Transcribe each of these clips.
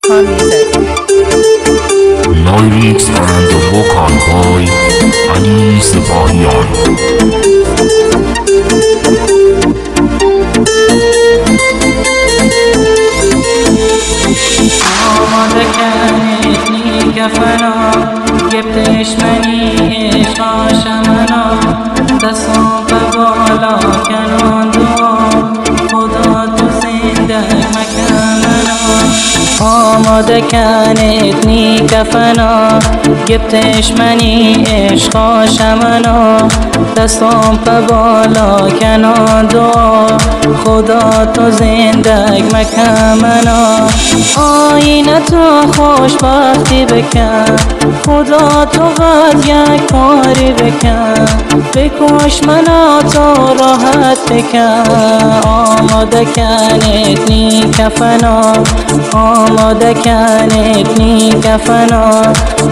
music. Lyrics and vocal by Ali Sepahian. آماده کردی کفنا گفتش منی عشق شمنا دستم به بالا کنان دعا خدا تو زنده مکمنا آماده کردی کفنا گفتش منی عشق شمنا دستم به بالا کنان دعا خدا تو زنده مکمنا آینه تو خوشبختی بکن خدا تو قد یک کاری بکن بکش منا تو راحت بکن آماده کنید نی کفنا آماده کنید نی کفنا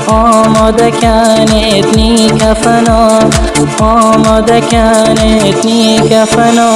آماده کنید نی کفنا آماده کنید نی کفنا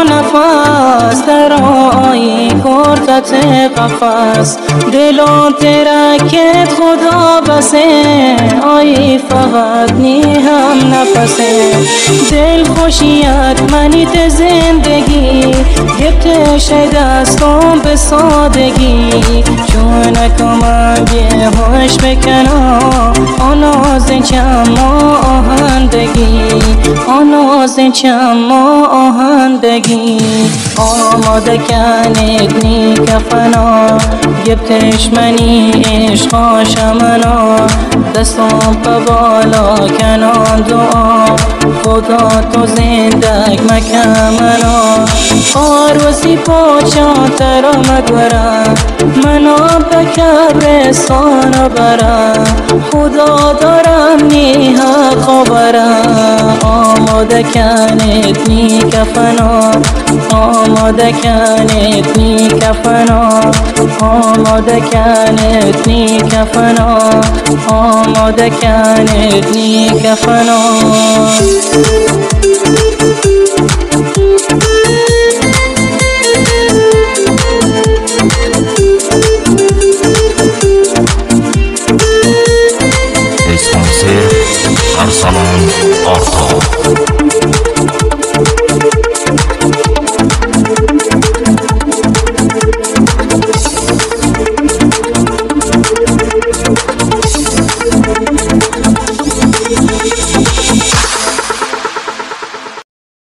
نفس در آئی کرتت قفص دلون ترکت خدا بسه آئی فقط نی هم نفسه دل خوشیت منیت زندگی گفت شد دستم به سادگی چونک من بیهوش بکنم آناز چما آهندگی آناز چما آهندگی آماده کنید نی کفنا گفتش منی عشق شمنا دستم به بالا کنان دعا خدا تو زندگ مکمنا آروزی پاچان ترا مگورم منا به کبرستان برم خدا دارم نی حق برم آماده کنید نی کفنا آماده کنید نی کفنا آماده کنید نی کفنا آماده کنید نی کفنا Arsalan Arta.